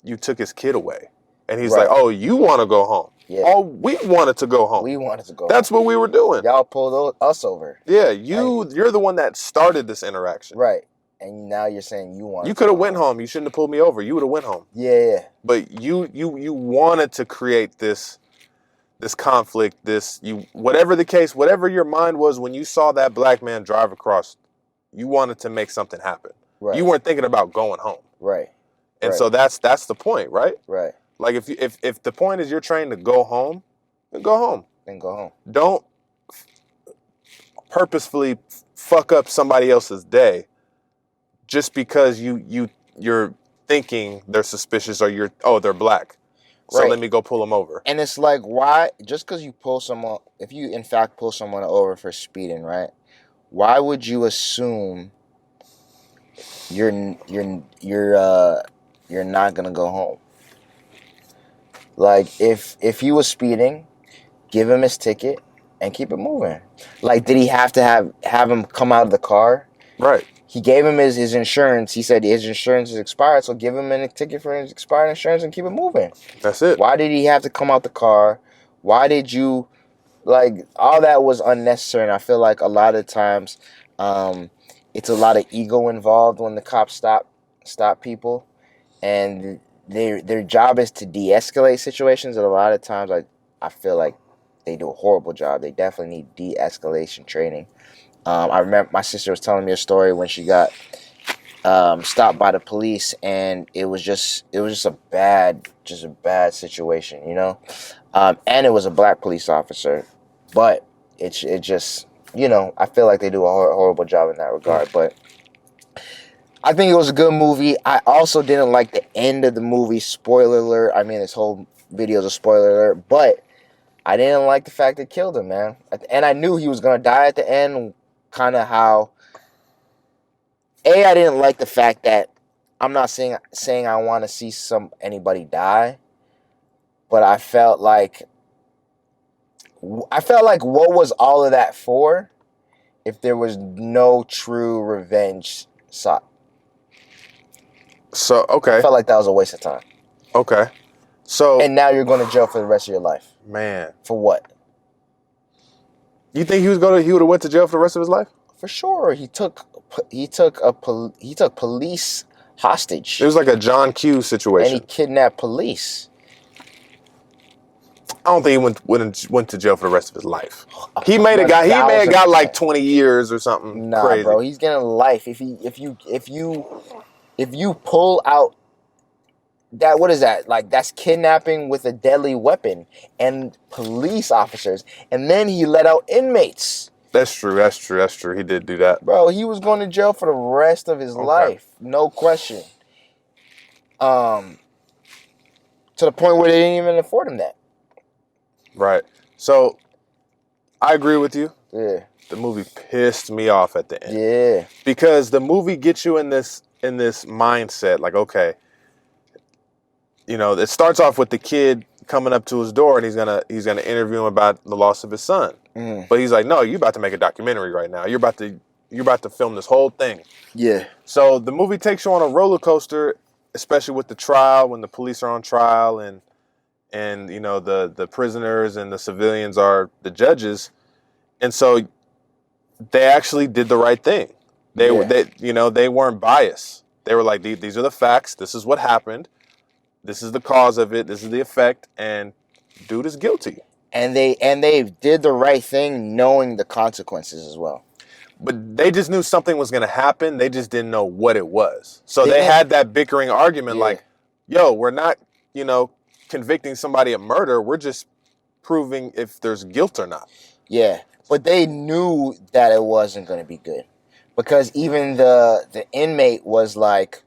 you took his kid away, and he's like, "Oh, you want to go home?" Yeah. "Oh, we wanted to go home. We wanted to go. That's what we were doing. Y'all pulled us over." Yeah, you're the one that started this interaction. Right. And now you're saying you want. You could have went home. You shouldn't have pulled me over. You would have went home. Yeah. But you wanted to create this conflict, whatever the case, whatever your mind was when you saw that black man drive across, you wanted to make something happen. Right. You weren't thinking about going home. Right. And so that's the point, right? Right. Like if the point is you're trained to go home, then go home. Then go home. Don't purposefully fuck up somebody else's day just because you're thinking they're suspicious, or they're black. So let me go pull them over. And it's like, why? Just because you pull someone, if you in fact pull someone over for speeding, right? Why would you assume you're not gonna go home? Like, if he was speeding, give him his ticket and keep it moving. Like, did he have to have him come out of the car? Right. He gave him his insurance. He said his insurance is expired, so give him a ticket for his expired insurance and keep it moving. That's it. Why did he have to come out the car? Why did you, all that was unnecessary. And I feel like a lot of times, it's a lot of ego involved when the cops stop people, and their job is to de-escalate situations. And a lot of times, I feel like they do a horrible job. They definitely need de-escalation training. I remember my sister was telling me a story when she got stopped by the police, and it was just a bad situation, and it was a black police officer, but it just, I feel like they do a horrible job in that regard. But I think it was a good movie. I also didn't like the end of the movie. Spoiler alert. I mean, this whole video is a spoiler alert, but I didn't like the fact they killed him, man. And I knew he was gonna die at the end. Kind of how, I didn't like the fact that, I'm not saying I want to see anybody die, but I felt like what was all of that for if there was no true revenge sought? So, okay. I felt like that was a waste of time. Okay. So, and now you're going to jail for the rest of your life. Man. For what? You think he would have went to jail for the rest of his life? For sure. He took police hostage. It was like a John Q situation. And he kidnapped police. I don't think he went to jail for the rest of his life. He may have got like 20 years or something crazy. Bro, he's getting life. If you pull out that, what is that? Like, that's kidnapping with a deadly weapon and police officers, and then he let out inmates. That's true. He did do that. Bro, he was going to jail for the rest of his life. No question. To the point where they didn't even afford him that. Right. So, I agree with you. Yeah. The movie pissed me off at the end. Yeah. Because the movie gets you in this mindset, like, okay, you know, it starts off with the kid coming up to his door and he's gonna interview him about the loss of his son. But he's like, no, you're about to make a documentary right now. You're about to film this whole thing. Yeah. So the movie takes you on a roller coaster, especially with the trial, when the police are on trial and you know, the prisoners and the civilians are the judges. And so they actually did the right thing. They weren't biased. They were like, these are the facts. This is what happened. This is the cause of it. This is the effect. And dude is guilty. And they did the right thing knowing the consequences as well. But they just knew something was going to happen. They just didn't know what it was. So they had that bickering argument like, yo, we're not, you know, convicting somebody of murder. We're just proving if there's guilt or not. Yeah. But they knew that it wasn't going to be good. Because even the inmate was like,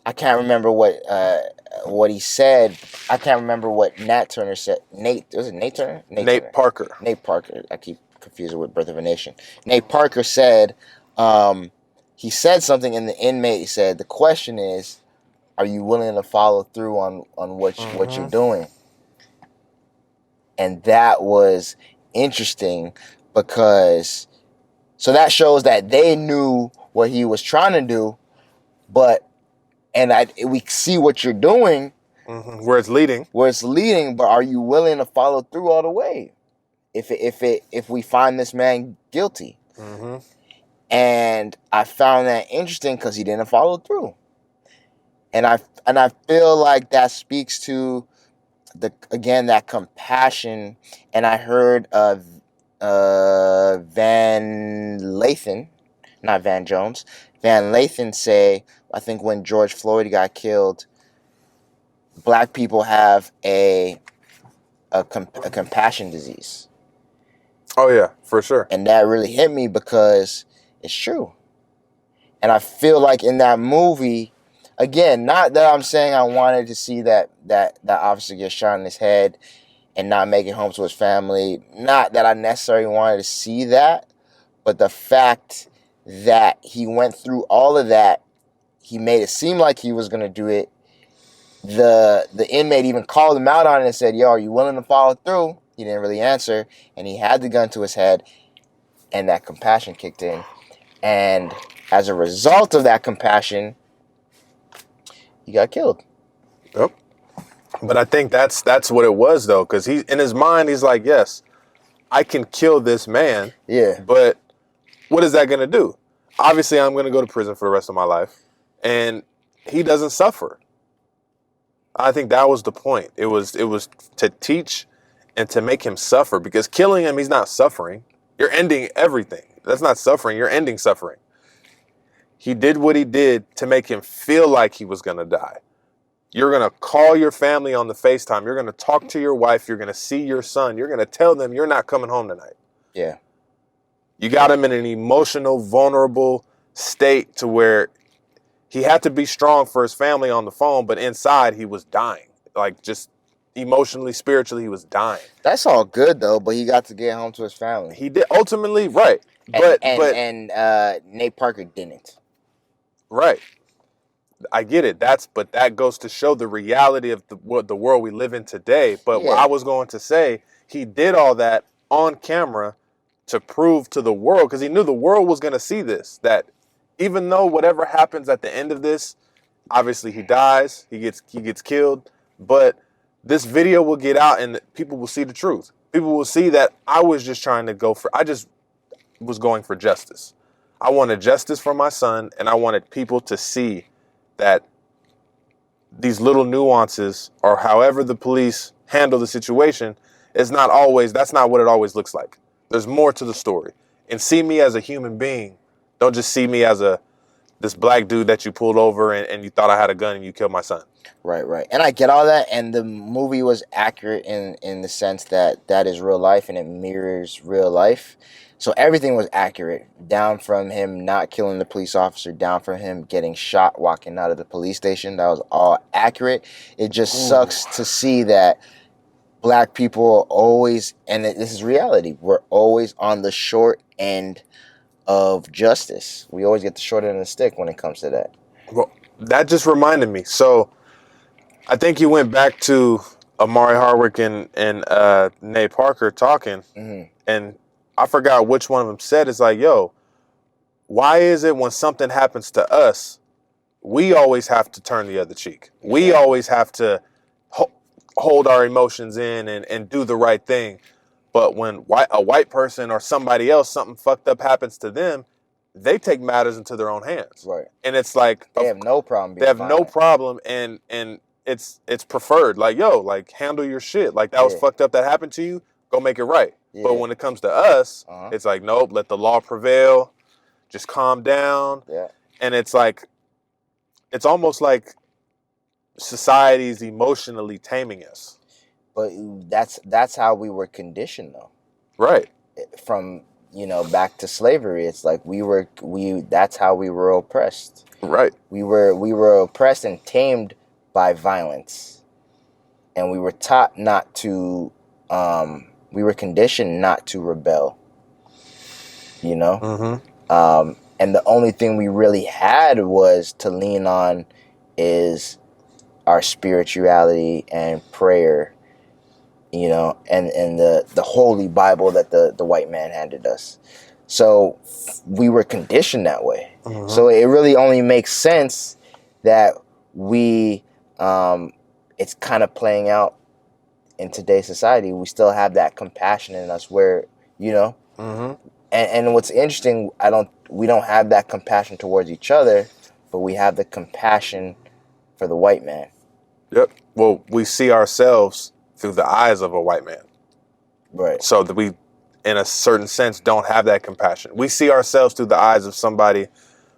I can't remember what he said. I can't remember what Nat Turner said. Was it Nate Turner? Nate Parker. Nate Parker. I keep confusing with Birth of a Nation. Nate Parker said, he said something in the inmate. He said, the question is, are you willing to follow through on what you're doing? And that was interesting because, so that shows that they knew what he was trying to do, we see what you're doing. Where it's leading. But are you willing to follow through all the way? If we find this man guilty. And I found that interesting because he didn't follow through. And I feel like that speaks to that compassion. And I heard Van Lathan, not Van Jones, Van Lathan say, I think when George Floyd got killed, black people have a compassion disease. Oh yeah, for sure. And that really hit me because it's true. And I feel like in that movie, again, not that I'm saying I wanted to see that officer get shot in his head and not make it home to his family. Not that I necessarily wanted to see that, but the fact that he went through all of that, he made it seem like he was going to do it. The inmate even called him out on it and said, yo, are you willing to follow through? He didn't really answer, and he had the gun to his head, and that compassion kicked in. And as a result of that compassion, he got killed. Yep. But I think that's what it was, though, because he, in his mind, he's like, yes, I can kill this man. Yeah. But what is that going to do? Obviously, I'm going to go to prison for the rest of my life, and he doesn't suffer. I think that was the point. It was to teach and to make him suffer, because killing him, he's not suffering. You're ending everything. That's not suffering. You're ending suffering. He did what he did to make him feel like he was going to die. You're going to call your family on the FaceTime. You're going to talk to your wife. You're going to see your son. You're going to tell them you're not coming home tonight. Yeah. You got him in an emotional, vulnerable state to where he had to be strong for his family on the phone, but inside he was dying. Like, just emotionally, spiritually, he was dying. That's all good, though, but he got to get home to his family. He did, ultimately, right. And Nate Parker didn't. Right. I get it. But that goes to show the reality of the world we live in today. But what I was going to say, he did all that on camera to prove to the world, because he knew the world was going to see this, that even though whatever happens at the end of this, obviously he dies, he gets killed, but this video will get out and people will see the truth. People will see that I was just I just was going for justice. I wanted justice for my son, and I wanted people to see that these little nuances, or however the police handle the situation, it's not always, that's not what it always looks like. There's more to the story. And see me as a human being. Don't just see me as this black dude that you pulled over and you thought I had a gun and you killed my son. Right, right. And I get all that, and the movie was accurate in the sense that that is real life and it mirrors real life. So everything was accurate, down from him not killing the police officer, down from him getting shot walking out of the police station. That was all accurate. It just sucks to see that black people are always, and this is reality, we're always on the short end of justice. We always get the short end of the stick when it comes to that. Well, that just reminded me. So I think you went back to Amari Hardwick and Nate Parker talking, and I forgot which one of them said, it's like, yo, why is it when something happens to us, we always have to turn the other cheek? We always have to hold our emotions in and do the right thing. But when a white person or somebody else, something fucked up happens to them, they take matters into their own hands. Right. And it's like, They have no problem. They have no problem, and it's preferred. Like, yo, like, handle your shit. Like, that was fucked up that happened to you. Go make it right. Yeah. But when it comes to us, it's like, nope, let the law prevail. Just calm down. Yeah. And it's like, it's almost like society's emotionally taming us. But that's how we were conditioned, though. Right. From, back to slavery, it's like that's how we were oppressed. Right. We were oppressed and tamed by violence. And we were taught not to we were conditioned not to rebel. And the only thing we really had was to lean on is our spirituality and prayer, and the holy Bible that the white man handed us. So we were conditioned that way. So it really only makes sense that we, it's kind of playing out in today's society. We still have that compassion in us where, and what's interesting, we don't have that compassion towards each other, but we have the compassion for the white man. Yep. Well, we see ourselves through the eyes of a white man. Right. So that we, in a certain sense, don't have that compassion. We see ourselves through the eyes of somebody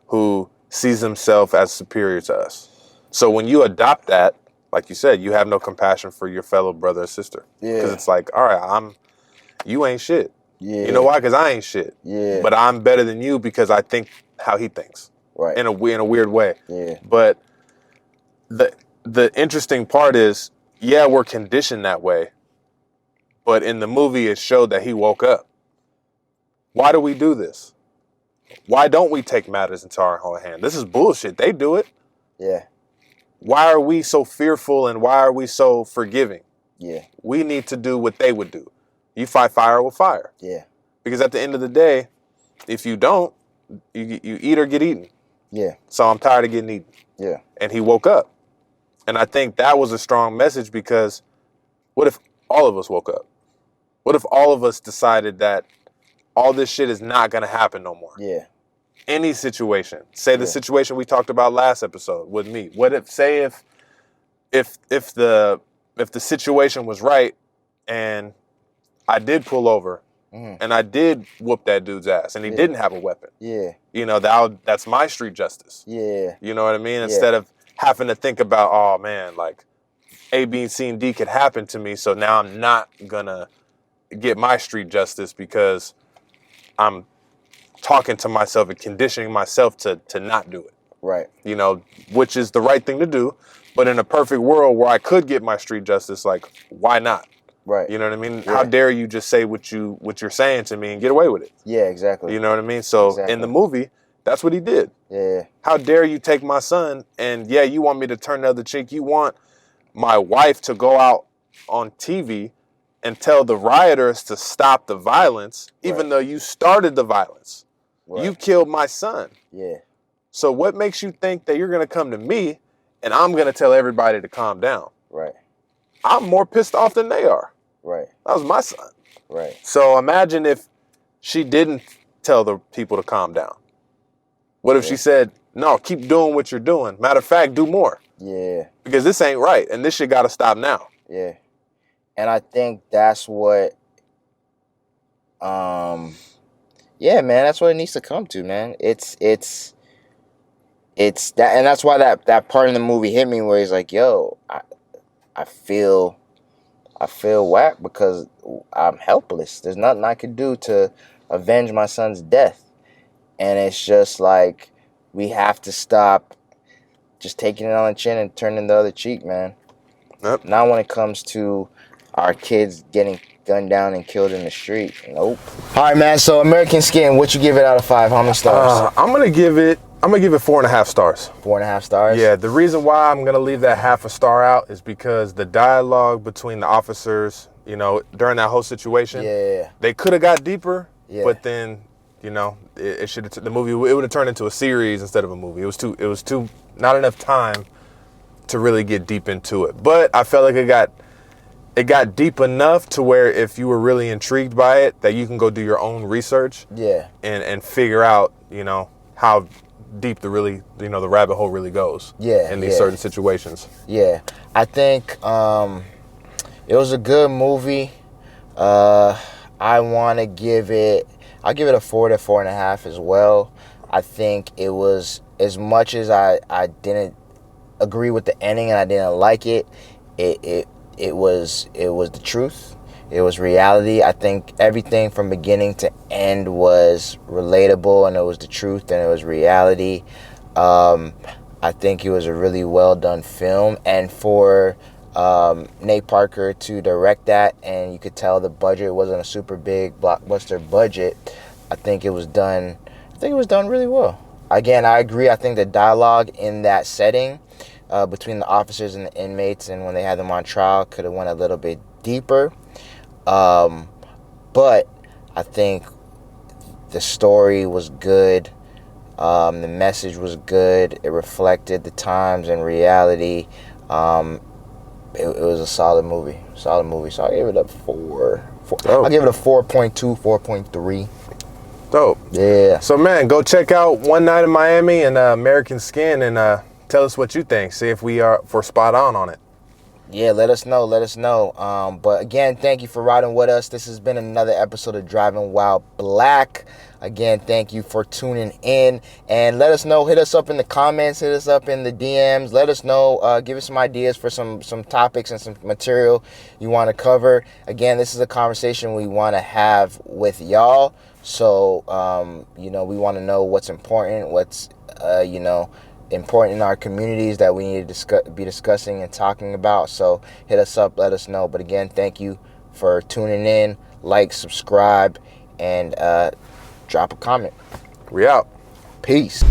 who sees himself as superior to us. So when you adopt that, like you said, you have no compassion for your fellow brother or sister. Yeah. Because it's like, all right, you ain't shit. Yeah. You know why? Because I ain't shit. Yeah. But I'm better than you because I think how he thinks. Right. In a weird way. Yeah. But the interesting part is, yeah, we're conditioned that way. But in the movie, it showed that he woke up. Why do we do this? Why don't we take matters into our own hand? This is bullshit. They do it. Yeah. Why are we so fearful and why are we so forgiving? Yeah. We need to do what they would do. You fight fire with fire. Yeah. Because at the end of the day, if you don't, you eat or get eaten. Yeah. So I'm tired of getting eaten. Yeah. And he woke up. And I think that was a strong message because what if all of us woke up? What if all of us decided that all this shit is not going to happen no more? Yeah. Any situation. Say the situation we talked about last episode with me. What if, say if the situation was right and I did pull over and I did whoop that dude's ass and he didn't have a weapon. Yeah. That's my street justice. Yeah. You know what I mean? Instead of having to think about, oh man, like A, B, C, and D could happen to me. So now I'm not gonna get my street justice because I'm talking to myself and conditioning myself to not do it. Right. Which is the right thing to do. But in a perfect world where I could get my street justice, like, why not? Right. You know what I mean? Yeah. How dare you just say what you're saying to me and get away with it? Yeah, exactly. You know what I mean? So in the movie, that's what he did. Yeah. How dare you take my son and you want me to turn the other cheek. You want my wife to go out on TV and tell the rioters to stop the violence, even though you started the violence. Right. You killed my son. Yeah. So what makes you think that you're going to come to me and I'm going to tell everybody to calm down? Right. I'm more pissed off than they are. Right. That was my son. Right. So imagine if she didn't tell the people to calm down. What if she said, no, keep doing what you're doing. Matter of fact, do more. Yeah. Because this ain't right. And this shit got to stop now. Yeah. And I think that's what, yeah, man, that's what it needs to come to, man. It's that, and that's why that part in the movie hit me where he's like, "Yo, I feel whack because I'm helpless. There's nothing I could do to avenge my son's death." And it's just like we have to stop just taking it on the chin and turning the other cheek, man. Yep. Not when it comes to our kids getting gunned down and killed in the street. Nope. All right, man. So American Skin, what you give it out of 5? How many stars? I'm gonna give it 4.5 stars. 4.5 stars. Yeah, the reason why I'm gonna leave that half a star out is because the dialogue between the officers, you know, during that whole situation, Yeah. they could have got deeper, Yeah. but then, you know, it should have the movie, it would have turned into a series instead of a movie. It was too not enough time to really get deep into it. But I felt like it got deep enough to where if you were really intrigued by it, that you can go do your own research. Yeah. And figure out, you know, how deep the rabbit hole really goes. Yeah. In these certain situations. Yeah. I think it was a good movie. I'll give it a 4 to 4.5 as well. I think it was, as much as I didn't agree with the ending and I didn't like it, it was the truth. It was reality. I think everything from beginning to end was relatable, and it was the truth, and it was reality. I think it was a really well done film, and for Nate Parker to direct that, and you could tell the budget wasn't a super big blockbuster budget. I think it was done really well. Again, I agree. I think the dialogue in that setting between the officers and the inmates, and when they had them on trial, could have went a little bit deeper. But I think the story was good. The message was good. It reflected the times and reality. It was a solid movie. So I gave it a 4. I'll give it a 4.2, 4.3. Dope. Yeah. So, man, go check out One Night in Miami and American Skin, and tell us what you think. See if we're spot on it. Yeah, let us know. But again, thank you for riding with us. This has been another episode of Driving While Black. Again, thank you for tuning in. And let us know. Hit us up in the comments. Hit us up in the DMs. Let us know. Give us some ideas for some topics and some material you want to cover. Again, this is a conversation we want to have with y'all. So, we want to know what's important, what's, important in our communities that we need to be discussing and talking about. So hit us up, let us know. But again, thank you for tuning in. Like, subscribe, and drop a comment. We out. Peace.